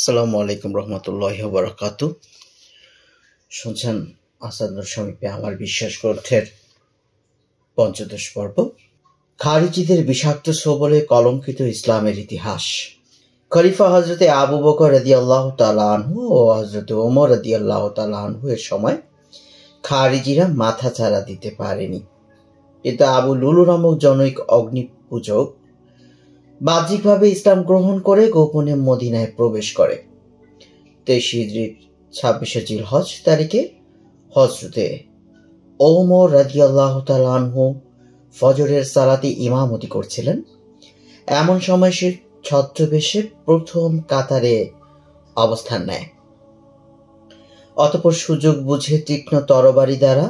আসসালামু আলাইকুম রহমতুল্লাহি ওয়া বারাকাতু। শুনছেন আসাদুর সমীপে আমার বিশ্বাস গ্রন্থের ৫০ পর্ব। খারিজিদের বিষাক্ত সবলে কলঙ্কিত ইসলামের ইতিহাস। খলিফা হজরতে আবু বকর রাদিয়াল্লাহু তাআলা আনহু ও হজরতে ওমর রাদিয়াল্লাহু তাআলা আনহু এর সময় খারিজিরা মাথা ছাড়া দিতে পারেনি, কিন্তু আবু লুলু নামক জনৈক অগ্নিপূজক বাহ্যিকভাবে ইসলাম গ্রহণ করে গোপনে মদিনায় প্রবেশ করে। ২৩ হিজরির ২৬শে জিলহজ তারিখে হজরতে ওমর রাদিয়াল্লাহু তাআলা আনহু ফজরের সালাতে ইমামতি করছিলেন। এমন সময় সে ছদ্মবেশে প্রথম কাতারে অবস্থান নেয়। অতঃপর সুযোগ বুঝে তীক্ষ্ণ তরবারি দ্বারা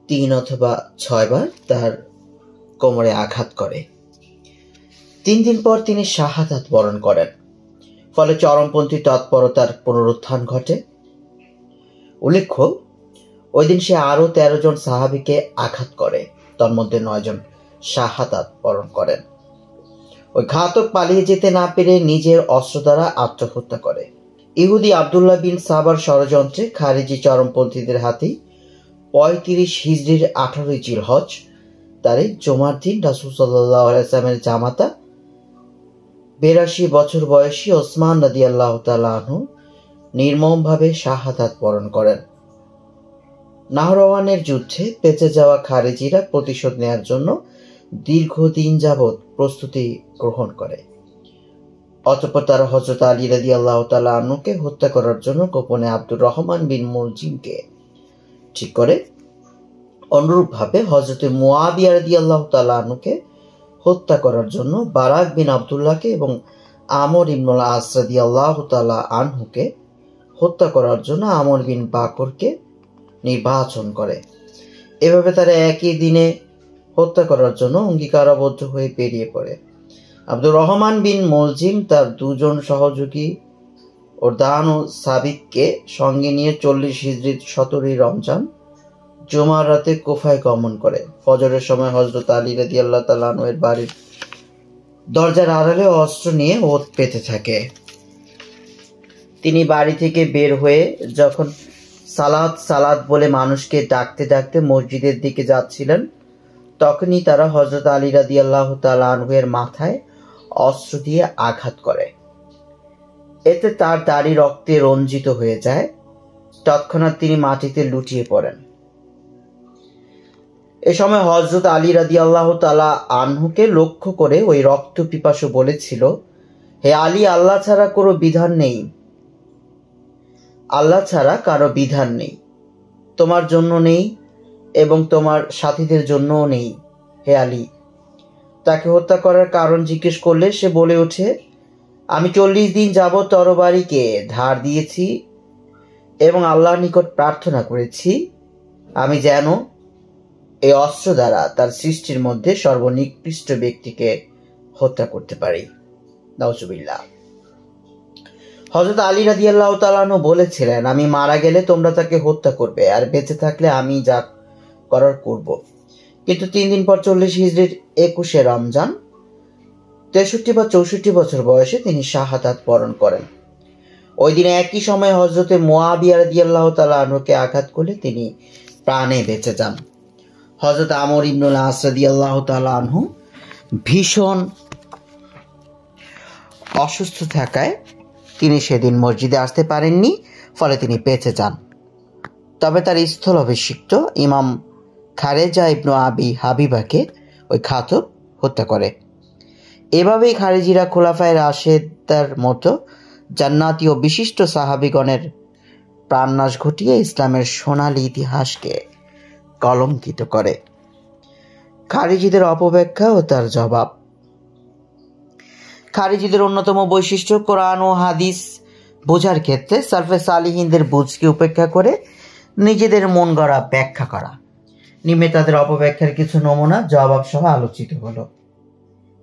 ৩ অথবা ৬ বার তার কোমরে আঘাত করে। ৩ দিন পর তিনি শাহাদাত বরণ করেন। ফলে চরমপন্থী তৎপরতার পুনরুত্থান ঘটে। উল্লেখ্য, ওই দিন সে আরো ১৩ জন সাহাবীকে আঘাত করে, তন্মধ্যে ৯ জন শাহাদাত বরণ করেন। ওই ঘাতক পালিয়ে যেতে না পেরে নিজের অস্ত্র দ্বারা আত্মহত্যা করে। ইহুদি আব্দুল্লাহ বিন সাবার ষড়যন্ত্রে খারিজি চরমপন্থীদের হাতেই ৩৫ হিজরির ১৮ জিলহজ তারিখ জুমার দিন রাসূল সাল্লাল্লাহু আলাইহি ওয়াসাল্লামের জামাতা ৮২ বছর বয়সী ওসমান রাদিয়াল্লাহু তাআলা আনহু নির্মমভাবে শাহাদাত বরণ করেন। নাহরওয়ানের যুদ্ধে বেঁচে যাওয়া খারিজিরা প্রতিশোধ নেয়ার জন্য দীর্ঘদিন যাবৎ প্রস্তুতি গ্রহণ করে। অতঃপর তারা হযরত আলী রাদিয়াল্লাহু তাআলা আনহুকে হত্যা করার জন্য গোপনে আব্দুর রহমান বিন মুলজিমকে ঠিক করে। অনুরূপভাবে হযরত মুয়াবিয়া রাদিয়াল্লাহু তাআলা আনহুকে হত্যা করার জন্য বারাক বিন আব্দুল্লাহকে এবং আমর ইবনুল আস রাদিয়াল্লাহু তাআলা আনহুকে হত্যা করার জন্য আমর বিন বাকরকে নির্বাচন করে। এভাবে তারা একই দিনে হত্যা করার জন্য অঙ্গীকারাবদ্ধ হয়ে বেরিয়ে পড়ে। আব্দুর রহমান বিন মুলজিম তার ২ জন সহযোগী ওরদান ও সাবিককে সঙ্গে নিয়ে ৪০ হিজরির ১৭ই রমজান জুমার রাতে কুফায় গমন করে। ফজরের সময় হযরত আলী রাদিয়াল্লাহু তাআলা আনহু এর বাড়ির দরজার আড়ালে অস্ত্র নিয়ে ওত পেতে থাকে। তিনি বাড়ি থেকে বের হয়ে যখন সালাত সালাত বলে মানুষকে ডাকতে ডাকতে মসজিদের দিকে যাচ্ছিলেন, তখনই তারা হযরত আলী রাদিয়াল্লাহু তাআলা আনহু এর মাথায় অস্ত্র দিয়ে আঘাত করে। এতে তার দাড়ি রক্তে রঞ্জিত হয়ে যায়। তৎক্ষণাৎ তিনি মাটিতে লুটিয়ে পড়েন। এ সময় হযরত আলী রাদিয়াল্লাহু তাআলা আনহুকে লক্ষ্য করে ওই রক্ত পিপাসু বলেছিল, হে আলী, আল্লাহ ছাড়া কারো বিধান নেই, তোমার জন্য নেই এবং তোমার সাথীদের জন্যও নেই। হে আলী। তাকে হত্যা করার কারণ জিজ্ঞেস করলে সে বলে ওঠে, আমি ৪০ দিন যাবৎ তরবারিকে ধার দিয়েছি এবং আল্লাহর নিকট প্রার্থনা করেছি আমি যেন এই অস্ত্র দ্বারা তার সৃষ্টির মধ্যে সর্বনিকৃষ্ট ব্যক্তিকে হত্যা করতে পারি। নাউজুবিল্লাহ। হযরত আলী রাদিয়াল্লাহু তাআলা আনহু বলেছিলেন, আমি মারা গেলে তোমরা তাকে হত্যা করবে, আর বেঁচে থাকলে আমি যা করার করব। কিন্তু ৩ দিন পর ৪০ হিজরির ২১শে রমজান ৬৩ বা ৬৪ বছর বয়সে তিনি শাহাদাত বরণ করেন। ওই দিনে একই সময়ে হযরতে মুয়াবিয়া রাদিয়াল্লাহু তাআলা আনহুকে আঘাত করলে তিনি প্রাণে বেঁচে যান। হযরত আমর ইবনুল আস রাদিয়াল্লাহু তাআলা আনহু ভীষণ অসুস্থ থাকায় তিনি সেদিন মসজিদে আসতে পারেননি, ফলে তিনি বেঁচে যান। তবে তার স্থল অভিষিক্ত ইমাম খারেজা ইবনু আবি হাবিবাকে ওই ঘাতক হত্যা করে। এভাবেই খারিজিরা খোলাফায়ে রাশেদার মতো জান্নাতি ও বিশিষ্ট সাহাবীগণের প্রাণনাশ ঘটিয়ে ইসলামের সোনালী ইতিহাসকে কলঙ্কিত করে। খারিজিদের অপব্যাখ্যা ও তার জবাব। খারিজিদের অন্যতম বৈশিষ্ট্য কোরআন ও হাদিস বোঝার ক্ষেত্রে সালফে সালিহিনদের বুঝকে উপেক্ষা করে নিজেদের মন গড়া ব্যাখ্যা করা। নিম্নে তাদের অপব্যাখ্যার কিছু নমুনা জবাব সহ আলোচিত হলো।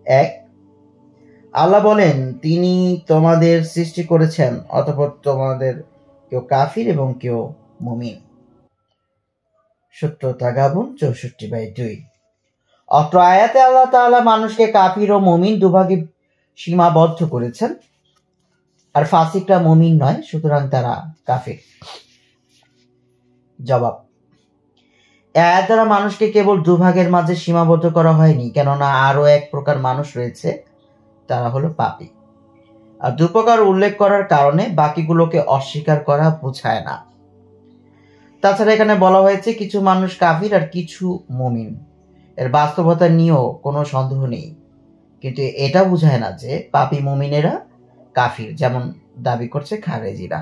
১. আল্লাহ বলেন, তিনি তোমাদের সৃষ্টি করেছেন, অতঃপর তোমাদের কেউ কাফির এবং কেউ মুমিন। সূরা তাগাবুন ৬৪/২। অত্র আয়াতে আল্লাহ তাআলা মানুষকে কাফির ও মুমিন দুভাগে সীমাবদ্ধ করেছেন। আর ফাসিকরা মুমিন নয়, সুতরাং তারা কাফির। জবাব: আয়াত দ্বারা মানুষকে কেবল দুভাগের মাঝে সীমাবদ্ধ করা হয়নি, কেননা আরো এক প্রকার মানুষ রয়েছে, তারা হলো পাপী। আর দুপ্রকার উল্লেখ করার কারণে বাকিগুলোকে অস্বীকার করা বোঝায় না। তাছাড়া এখানে বলা হয়েছে কিছু মানুষ কাফির আর কিছু মুমিন, এর বাস্তবতা নিয়েও কোনো সন্দেহ নেই, কিন্তু এটা বোঝায় না যে পাপী মুমিনেরা কাফির, যেমন দাবি করছে খারেজিরা।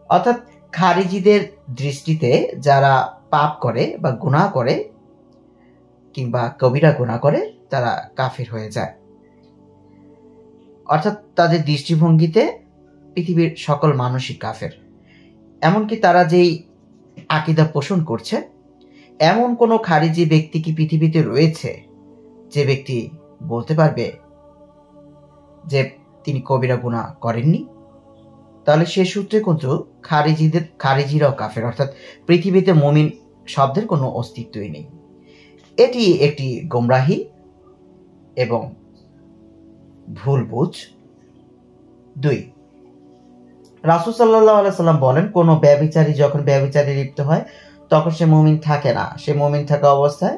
অর্থাৎ খারিজিদের দৃষ্টিতে যারা পাপ করে বা গুনাহ করে কিংবা কবিরা গুনাহ করে তারা কাফির হয়ে যায়। অর্থাৎ তাদের দৃষ্টিভঙ্গিতে পৃথিবীর সকল মানুষই কাফের। এমনকি তারা যেই আকীদা পোষণ করছে, এমন কোনো খারিজি ব্যক্তি কি পৃথিবীতে রয়েছে যে ব্যক্তি বলতে পারবে যে তিনি কবিরা গুনাহ করেননি? তাহলে সে সূত্রে কিন্তু খারিজিরাও কাফের, অর্থাৎ পৃথিবীতে মুমিন শব্দের কোনো অস্তিত্বই নেই। এটি একটি গোমরাহি এবং ভুল বুঝ। 2, রাসূল সাল্লাল্লাহু আলাইহি সাল্লাম বলেন, কোনো ব্যভিচারী যখন ব্যভিচারে লিপ্ত হয় তখন সে মুমিন থাকে না। সে মুমিন থাকা অবস্থায়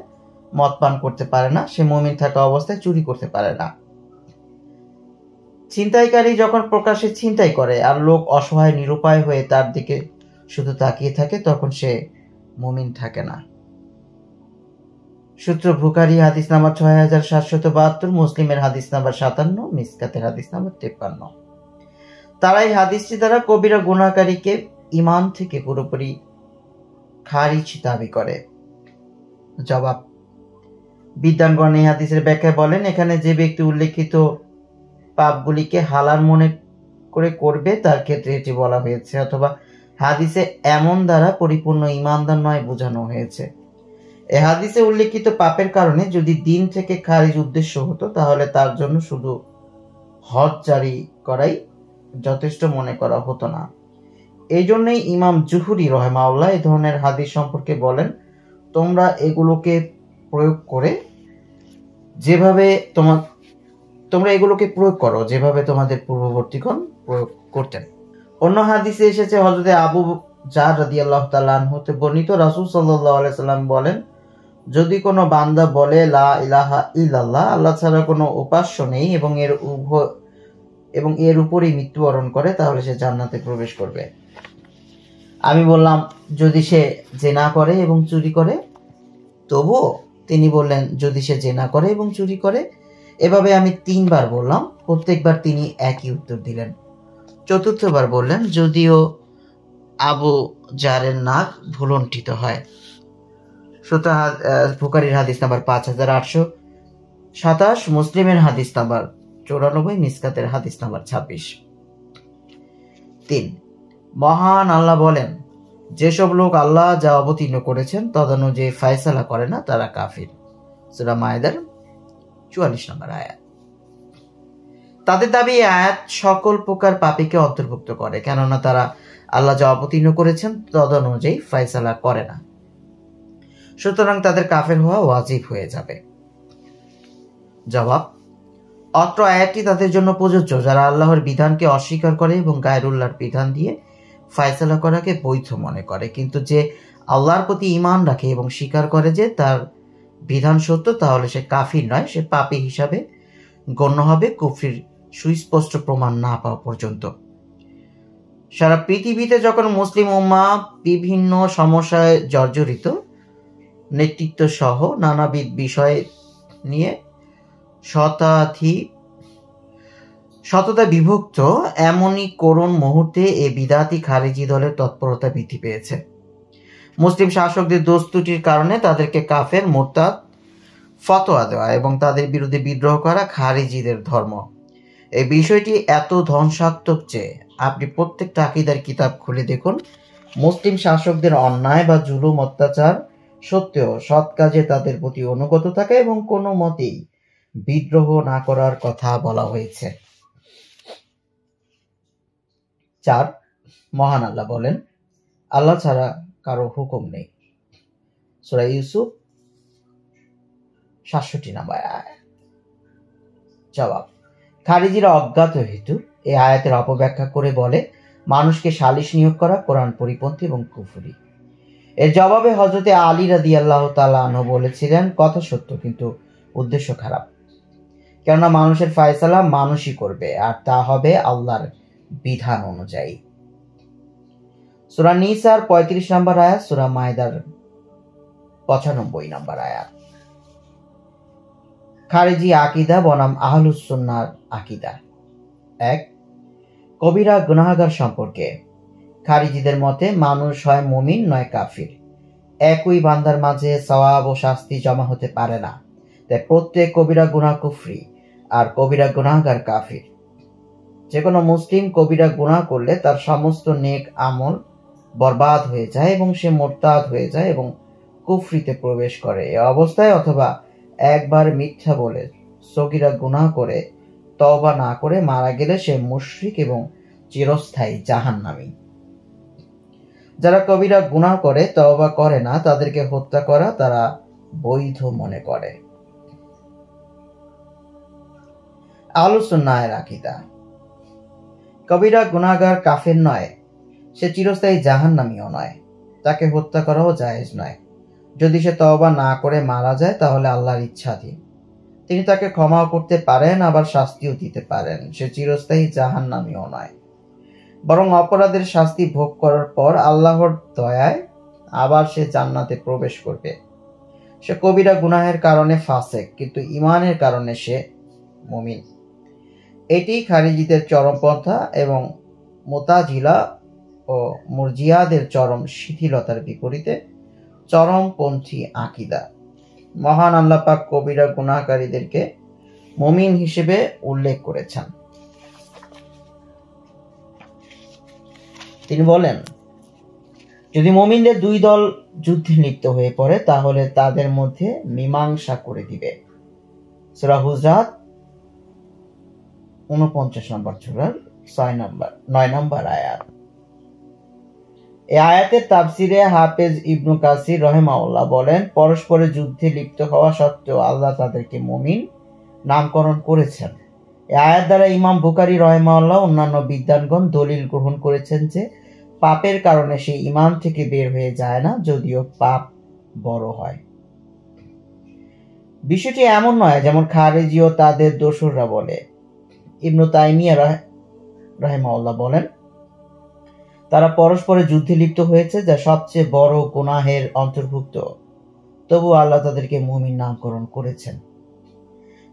মদ পান করতে পারে না, সে মুমিন থাকা অবস্থায় চুরি করতে পারে না। ছিনতাইকারী যখন প্রকাশ্যে ছিনতাই করে আর লোক অসহায় নিরুপায় হয়ে তার দিকে শুধু তাকিয়ে থাকে, তখন সে মুমিন থাকে না। সূত্র: বুখারী হাদিস নাম্বার 6772, মুসলিমের হাদিস নাম্বার 57, মিসকাতের হাদিস নাম্বার 53। তারা এই হাদিসটি দ্বারা কবিরা গুনাহকারীকে ঈমান থেকে পুরোপুরি খারিজ দাবি করে। জবাব: বিদ্বানগণ এই হাদিসের ব্যাখ্যায় বলেন, এখানে যে ব্যক্তি উল্লেখিত পাপগুলিকে হালাল মনে করে করবে তার ক্ষেত্রে এটি বলা হয়েছে, অথবা হাদিসে এমন দ্বারা পরিপূর্ণ ঈমানদার নয় বোঝানো হয়েছে। এই হাদিসে উল্লেখিত পাপের কারণে যদি দিন থেকে খারিজ উদ্দেশ্য হতো, তাহলে তার জন্য শুধু হজ জারি করাই যথেষ্ট মনে করা হতো না। এই জন্যই ইমাম জুহরি রহমাউল্লাহ এই ধরনের হাদিস সম্পর্কে বলেন, তোমরা এগুলোকে প্রয়োগ করো যেভাবে তোমাদের পূর্ববর্তীগণ প্রয়োগ করতেন। অন্য হাদিসে এসেছে, হযরতে আবু জার রাদিয়াল্লাহু তাআলা আনহু হতে বর্ণিত, রাসূল সাল্লাল্লাহু আলাইহি সাল্লাম বলেন, যদি কোনো বান্দা বলে লা ইলাহা ইল্লাল্লাহ, আল্লাহ ছাড়া কোনো উপাস্য নেই, এবং এর উপরেই মৃত্যুবরণ করে, তাহলে সে জান্নাতে প্রবেশ করবে। আমি বললাম, যদি সে জেনা করে এবং চুরি করে? তবুও? তিনি বললেন, যদি সে জেনা করে এবং চুরি করে। এভাবে আমি 3 বার বললাম, প্রত্যেকবার তিনি একই উত্তর দিলেন। চতুর্থবার বললেন, যদিও আবু জারের নাক ভুলণ্ঠিত হয়। সুতরাং বুখারীর হাদিস নাম্বার 5827, মুসলিমের হাদিস নাম্বার 94, মিসকাতের হাদিস নাম্বার 26। 3, মহান আল্লাহ বলেন, যেসব লোক আল্লাহ যা অবতীর্ণ করেছেন তদনুযায়ী ফয়সালা করে না তারা কাফির। সূরা মায়েদার 44 নম্বর আয়াত। তাদের দাবি এই আয়াত সকল প্রকার পাপীকে অন্তর্ভুক্ত করে, কেননা তারা আল্লাহ যা অবতীর্ণ করেছেন তদনুযায়ী ফয়সালা করে না, সুতরাং তাদের কাফের হওয়া ওয়াজিব হয়ে যাবে। জবাব: অত্র আয়াতটি তাদের জন্য প্রযোজ্য যারা আল্লাহর বিধানকে অস্বীকার করে এবং গায়রুল্লাহর বিধান দিয়ে ফয়সালা করাকে বৈধ মনে করে, কিন্তু যে আল্লাহর প্রতি ঈমান রাখে এবং স্বীকার করে যে তার বিধান সত্য, তাহলে সে কাফির নয়, সে পাপী হিসাবে গণ্য হবে কুফরির সুস্পষ্ট প্রমাণ না পাওয়া পর্যন্ত। সারা পৃথিবীতে যখন মুসলিম উম্মাহ বিভিন্ন সমস্যায় জর্জরিত, নেতৃত্ব সহ নানাবিধ বিষয় নিয়ে শততা বিভক্ত, এমনই করুণ মুহূর্তে এই বিদাতি খারিজি দলের তৎপরতা বৃদ্ধি পেয়েছে। মুসলিম শাসকদের দোষ ত্রুটির কারণে তাদেরকে কাফের, মুরতাদ ফতোয়া দেওয়া এবং তাদের বিরুদ্ধে বিদ্রোহ করা খারিজিদের ধর্ম। এই বিষয়টি এত ধ্বংসাত্মক যে আপনি প্রত্যেকটা আকীদার কিতাব খুলে দেখুন, মুসলিম শাসকদের অন্যায় বা জুলুম অত্যাচার সত্ত্বেও সৎ কাজে তাদের প্রতি অনুগত থাকা এবং কোনো মতেই বিদ্রোহ না করার কথা বলা হয়েছে। 4, মহান আল্লাহ বলেন, আল্লাহ ছাড়া কারো হুকুম নেই। সূরা ইউসুফ 67 নম্বর আয়াত। জবাব: খারিজিরা অজ্ঞাত হেতু এই আয়াতের অপব্যাখ্যা করে বলে মানুষকে সালিশ নিয়োগ করা কোরআন পরিপন্থী এবং কুফরি। এর জবাবে হযরতে আলী রাদিয়াল্লাহু তাআলা আনহু বলেছিলেন, কথা সত্য কিন্তু উদ্দেশ্য খারাপ, কেননা মানুষের ফায়সালা মানুষই করবে, আর তা হবে আল্লাহর বিধান অনুযায়ী। সূরা নিসার 35 নম্বর আয়াত, সূরা মায়দার 95 নম্বর আয়াত। খারিজি আকীদা বনাম আহলুস সুন্নাহর আকীদা। 1. কবিরা গুনাহগার সম্পর্কে। খারিজিদের মতে মানুষ হয় মুমিন নয় কাফির। একই বান্দার মাঝে সওয়াব ও শাস্তি জমা হতে পারে না, তাই প্রত্যেক কবিরা গুনাহ কুফরি আর কবিরা গুনাহগার কাফির। যে কোনো মুসলিম কবিরা গুনাহ করলে তার সমস্ত নেক আমল বরবাদ হয়ে যায় এবং সে মুরতাদ হয়ে যায় এবং কুফরিতে প্রবেশ করে। এ অবস্থায় অথবা একবার মিথ্যা বলে সগীরা গুনাহ করে তওবা না করে মারা গেলে সে মুশরিক এবং চিরস্থায়ী জাহান্নামী। যারা কবিরা গুনাহ করে তওবা করে না তাদেরকে হত্যা করা তারা বৈধ মনে করে। আহলুস সুন্নাহর আকীদা। কবিরা গুনাহগার কাফের নয়, সে চিরস্থায়ী জাহান্নামীও নয়, তাকে হত্যা করাও জায়েজ নয়। যদি সে তওবা না করে মারা যায় তাহলে আল্লাহর ইচ্ছাধীন, তিনি তাকে ক্ষমাও করতে পারেন আবার শাস্তিও দিতে পারেন। সে চিরস্থায়ী জাহান্নামীও নয়, বরং অপরাধের শাস্তি ভোগ করার পর আল্লাহর দয়ায় আবার সে জান্নাতে প্রবেশ করবে। সে কবিরা গুনাহের কারণে ফাসেক, কিন্তু ঈমানের কারণে সে মুমিন। এটি খারিজিদের চরমপন্থা এবং মুতাজিলা ও মুরজিয়াদের চরম শিথিলতার বিপরীতে চরমপন্থী আকীদা। মহান আল্লাহ পাক কবিরা গুনাহকারীদেরকে মুমিন হিসেবে উল্লেখ করেছেন। তিনি বলেন, যদি মুমিনদের দুই দল যুদ্ধে লিপ্ত হয়ে পড়ে তাহলে তাদের মধ্যে মীমাংসা করে দিবে। সূরা হুজরাত 49 নম্বর সূরার 9 নম্বর আয়াত। এই আয়াতের তাফসিরে হাফেজ ইবনু কাসির রাহিমাহুল্লাহ বলেন, পরস্পরে যুদ্ধে লিপ্ত হওয়া সত্ত্বেও আল্লাহ তাদেরকে মুমিন নামকরণ করেছেন। এই আয়াত দ্বারা ইমাম বুখারী রাহিমাহুল্লাহ অন্যান্য বিদ্বানগণ দলিল গ্রহণ করেছেন যে পাপের কারণে সে ঈমান থেকে বের হয়ে যায় না, যদিও পাপ বড় হয়। বিষয়টি এমন নয় যেমন খারিজি ও তাদের দোসররা বলে। ইবনু তাইমিয়া রাহিমাহুল্লাহ বলেন, তারা পরস্পরে যুদ্ধে লিপ্ত হয়েছে যা সবচেয়ে বড় গুনাহের অন্তর্ভুক্ত, তবু আল্লাহ তাদেরকে মুমিন নামকরণ করেছেন।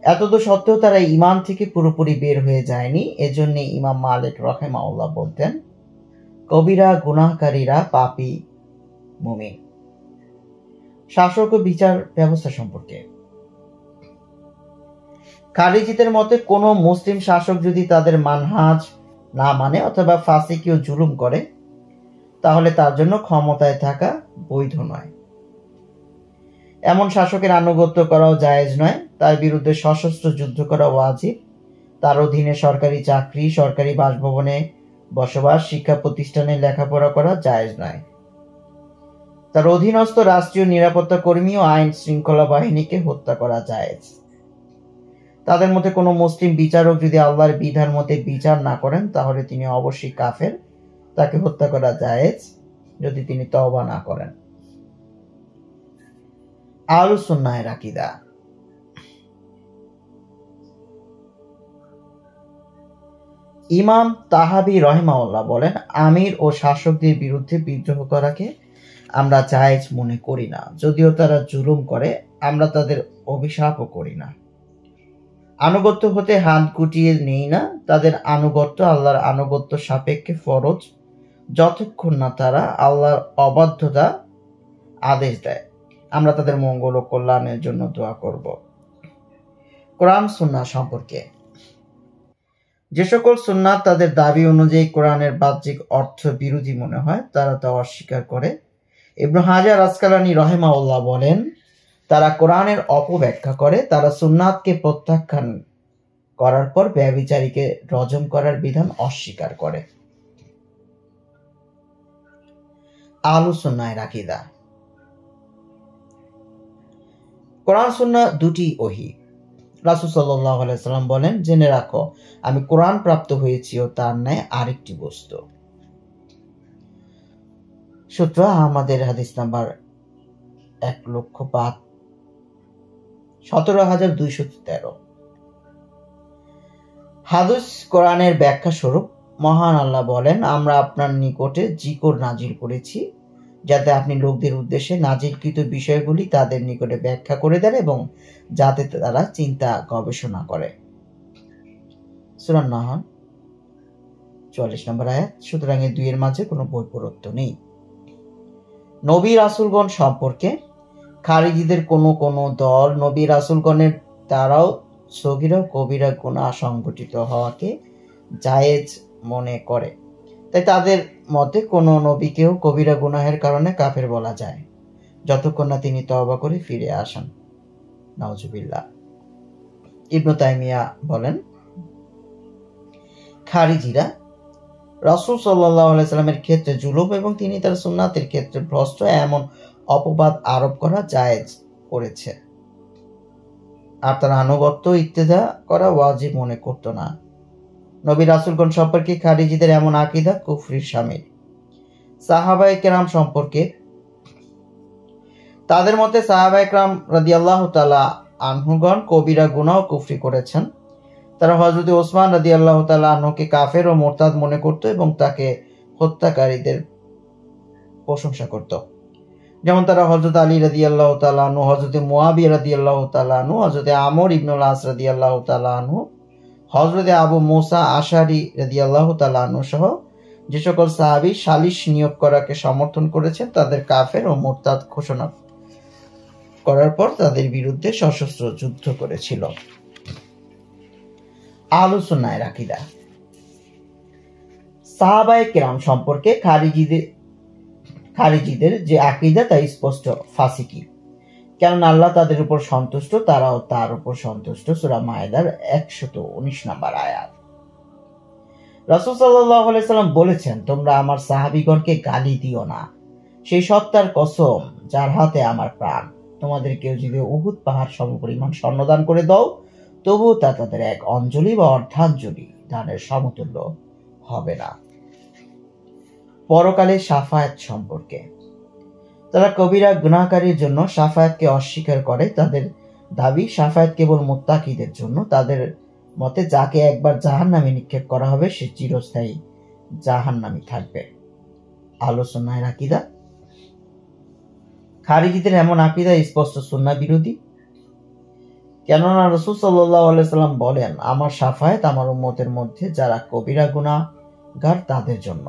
এতদূর সত্ত্বেও তারা ঈমান থেকে পুরোপুরি বের হয়ে যায়নি। এজন্য ইমাম মালিক রাহিমাহুল্লাহ বলতেন, কবিরা গুনাহকারীরা পাপী মুমিন। শাসক ও বিচার ব্যবস্থা সম্পর্কে। খারিজিদের মতে কোনো মুসলিম শাসক যদি তাদের মানহাজ না মানে অথবা ফাসিকি ও জুলুম করে তাহলে তার জন্য ক্ষমতায় থাকা বৈধ নয়। এমন শাসকের আনুগত্য করাও জায়েজ নয়, তার বিরুদ্ধে সশস্ত্র যুদ্ধ করা ওয়াজিব। তার অধীনে সরকারি চাকরি, সরকারি বাসভবনে বসবাস, শিক্ষা প্রতিষ্ঠানে লেখাপড়া করা জায়েজ নয়। তার অধীনস্থ রাষ্ট্রীয় নিরাপত্তা কর্মী ও আইন শৃঙ্খলা বাহিনীকে হত্যা করা জায়েজ। তাদের মধ্যে কোনো মুসলিম বিচারক যদি আল্লাহর বিধান মতে বিচার না করেন তাহলে তিনি অবশ্যই কাফের, তাকে হত্যা করা জায়েজ যদি তিনি তওবা না করেন। আহলুস সুন্নাহর আকীদা। ইমাম তাহাবী রাহিমাহুল্লাহ বলেন, আমির ও শাসকদের বিরুদ্ধে বিদ্রোহ করাকে আমরা জায়েজ মনে করি না, যদিও তারা জুলুম করে আমরা তাদের অভিশাপও করি না। আনুগত্য হতে হাত গুটিয়ে নেই না, তাদের আনুগত্য আল্লাহর আনুগত্য সাপেক্ষে ফরজ, যতক্ষণ না তারা আল্লাহর অবাধ্যতা আদেশ দেয়। আমরা তাদের মঙ্গল ও কল্যাণের জন্য দোয়া করব। কোরআন সুন্নাহ সম্পর্কে। যে সকল সুন্নাত তাদের দাবি অনুযায়ী কোরআনের বাহ্যিক অর্থ বিরোধী মনে হয় তারা তা অস্বীকার করে। ইবনে হাজার আসকালানী রাহিমাহুল্লাহ বলেন, তারা কোরআনের অপব্যাখ্যা করে। তারা সুন্নাতকে প্রত্যাখ্যান করার পর ব্যভিচারীকে রজম করার বিধান অস্বীকার করে। আহলুস সুন্নাহর আকীদা। কোরআন সুন্নাহ দুটি ওহী। রাসূল সাল্লাল্লাহু আলাইহি সাল্লাম বলেন, জেনে রাখো আমি কোরআন প্রাপ্ত হয়েছি ও তার ন্যায় আরেকটি বস্তু। সূত্র আমাদের হাদিস নাম্বার 1,17,213। হাদিস কোরআনের ব্যাখ্যা স্বরূপ মহান আল্লাহ বলেন, আমরা আপনার নিকটে জিকর নাজিল করেছি যাতে আপনি লোকদের উদ্দেশ্যে নাজিলকৃত বিষয়গুলি তাদের নিকটে ব্যাখ্যা করে দেন এবং যাতে তারা চিন্তা গবেষণা করে। সূরা নাহল 44 নম্বর আয়াত। সুতরাং এই দুইয়ের মাঝে কোনো বৈপরীত্য নেই। নবী রাসূলগণ সম্পর্কে খারিজিদের কোনো দল নবী রাসূলগণের দ্বারাও সগীরা কবিরা গুনাহ সংঘটিত হওয়াকে জায়েজ মনে করে, তাই তাদের মতে কোনো নবীকেও কবিরা গুনাহের কারণে কাফের বলা যায় যতক্ষণ না তিনি তওবা করে ফিরে আসেন। নাউজুবিল্লাহ। ইবনে তাইমিয়া বলেন, খারিজিরা রাসূল সাল্লাল্লাহু আলাইহি সাল্লামের ক্ষেত্রে জুলুম এবং তিনি তার সুন্নাতের ক্ষেত্রে ভ্রষ্ট এমন অপবাদ আরোপ করা জায়েজ করেছে, আর তার আনুগত্য ইত্তেদা করা ওয়াজিব মনে করত না। নবী রাসূলগণ সম্পর্কে খারিজিদের এমন আকীদা কুফরির শামিল। সাহাবায়ে কেরাম সম্পর্কে তাদের মতে সাহাবায়ে কেরাম রাদিয়াল্লাহু তাআলা আনহুগণ কবিরা গুনাহ ও কুফরি করেছেন। তারা হযরত ওসমান রাদিয়াল্লাহু তাআলা আনহুকে কাফের ও মুরতাদ মনে করত এবং তাকে হত্যাকারীদের প্রশংসা করত। যেমন তারা হযরত আলী রাদিয়াল্লাহু তাআলা আনহু, হযরত মুয়াবিয়া রাদিয়াল্লাহু তাআলা আনহু, হযরত আমর ইবনুল আস রাদিয়াল্লাহু তাআলা আনহু, হযরত আবু মুসা আশআরী রাদিয়াল্লাহু তাআলা আনহু সহ যে সকল সাহাবী সালিশ নিয়োগ করাকে সমর্থন করেছেন তাদের কাফের ও মুরতাদ ঘোষণা করার পর তাদের বিরুদ্ধে সশস্ত্র যুদ্ধ করেছিল। আহলুস সুন্নাহর আকীদা। সাহাবায়ে কেরাম সম্পর্কে খারিজিদের যে আকীদা তা স্পষ্ট ফাসিকি, কেননা আল্লাহ তাদের উপর সন্তুষ্ট, তারাও তার উপর সন্তুষ্ট। সূরা মায়েদার 119 নম্বর আয়াত। রাসূল সাল্লাল্লাহু আলাইহি সাল্লাম বলেছেন, তোমরা আমার সাহাবীগণকে গালি দিও না, সেই সত্তার কসম যার হাতে আমার প্রাণ, তোমাদের কেউ যদি উহুদ পাহাড় সমপরিমাণ স্বর্ণদান করে দাও তবুও তা তাদের এক অঞ্জলি বা অর্ধাঞ্জলি দানের সমতুল্য হবে না। পরকালে শাফায়াত সম্পর্কে তারা কবিরা গুনাহকারীর জন্য শাফায়াতকে অস্বীকার করে। তাদের দাবি শাফায়াত কেবল মুত্তাকিদের জন্য। তাদের মতে যাকে একবার জাহান্নামে নিক্ষেপ করা হবে সে চিরস্থায়ী জাহান্নামী থাকবে। আহলুস সুন্নাহর আকীদা। খারিজিদের এমন আকীদা স্পষ্ট সুন্নাহ বিরোধী, কেননা রাসূল সাল্লাল্লাহু আলাইহি সাল্লাম বলেন, আমার শাফায়াত আমার উম্মতের মধ্যে যারা কবিরা গুনাহগার তাদের জন্য।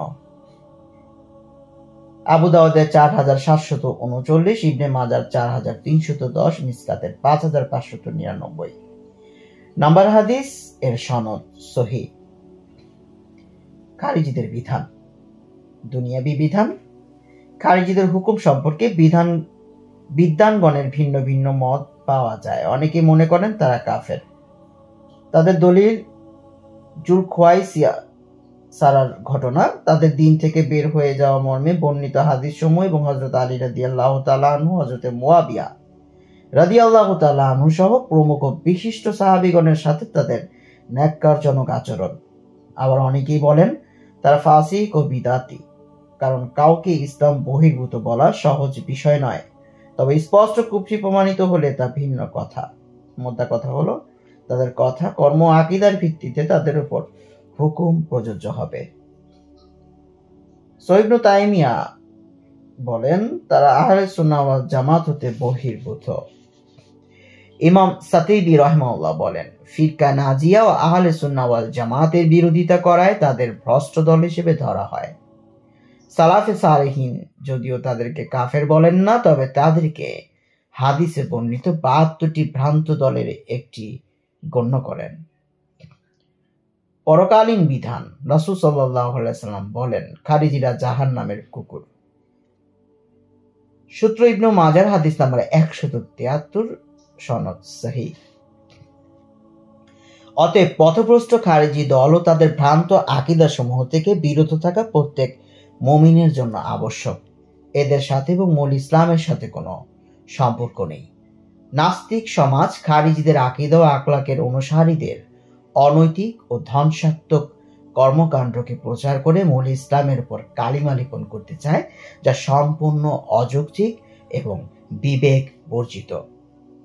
আবু দাউদের 4739, ইবনে মাজার 4310, মিসকাতের 5599 নাম্বার হাদিস। এর সনদ সহিহ। খারিজিদের বিধান। দুনিয়াবী বিধান। খারিজিদের হুকুম সম্পর্কে বিদ্বানগণের ভিন্ন ভিন্ন মত পাওয়া যায়। অনেকে মনে করেন তারা কাফের। তাদের দলিল জুলখওয়াইসিয়া সারার ঘটনা, তাদের দিন থেকে বের হয়ে যাওয়া মর্মে বর্ণিত হাদিস সমূহ এবং হযরত আলী রাদিয়াল্লাহু তাআলা আনহু, হযরত মুয়াবিয়া রাদিয়াল্লাহু তাআলা আনহু সহ প্রমুখ বিশিষ্ট সাহাবীগণের সাথে তাদের ন্যাক্কারজনক আচরণ। আবার অনেকেই বলেন তারা ফাসিক ও বিদাতি, কারণ কাউকে ইসলাম বহির্ভূত বলা সহজ বিষয় নয়, তবে স্পষ্ট কুফরি প্রমাণিত হলে তা ভিন্ন কথা। মোদ্দা কথা হলো তাদের কথা কর্ম আকীদার ভিত্তিতে তাদের উপর হুকুম প্রযোজ্য হবে। ইবনে তাইমিয়া বলেন তারা আহলে সুন্নাহ ওয়াল জামাত হতে বহির্ভূত। ইমাম সাতিবি রাহিমাহুল্লাহ বলেন, ফিরকা নাজিয়া ও আহলে সুন্নাহ ওয়াল জামাতের বিরোধিতা করায় তাদের ভ্রষ্ট দল হিসেবে ধরা হয়। সালাফে সালেহিন যদিও তাদেরকে কাফের বলেন না, তবে তাদেরকে হাদিসে বর্ণিত 72টি ভ্রান্ত দলের একটি গণ্য করেন। পরকালীন বিধান। রাসূল সাল্লাল্লাহু আলাইহি সাল্লাম বলেন, খারিজিরা জাহান্নামের কুকুর। সূত্র ইবনে মাজার, হাদিস নাম্বার 173, সনদ সহিহ। অতএব পথভ্রষ্ট খারিজি দল ও তাদের ভ্রান্ত আকীদা সমূহ থেকে বিরত থাকা প্রত্যেক মুমিনের জন্য আবশ্যক। এদের সাথে এবং মূল ইসলামের সাথে কোনো সম্পর্ক নেই। নাস্তিক সমাজ খারিজিদের আকীদা ও আখলাকের অনুসারীদের অনৈতিক ও ধ্বংসাত্মক কর্মকাণ্ডকে প্রচার করে মূল ইসলামের উপর কালিমা লিপন করতে চায়, যা সম্পূর্ণ অযৌক্তিক এবং বিবেক বর্জিত।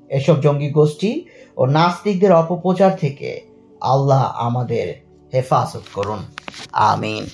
এসব জঙ্গি গোষ্ঠী ও নাস্তিকদের অপপ্রচার থেকে আল্লাহ আমাদের হেফাজত করুন। আমিন।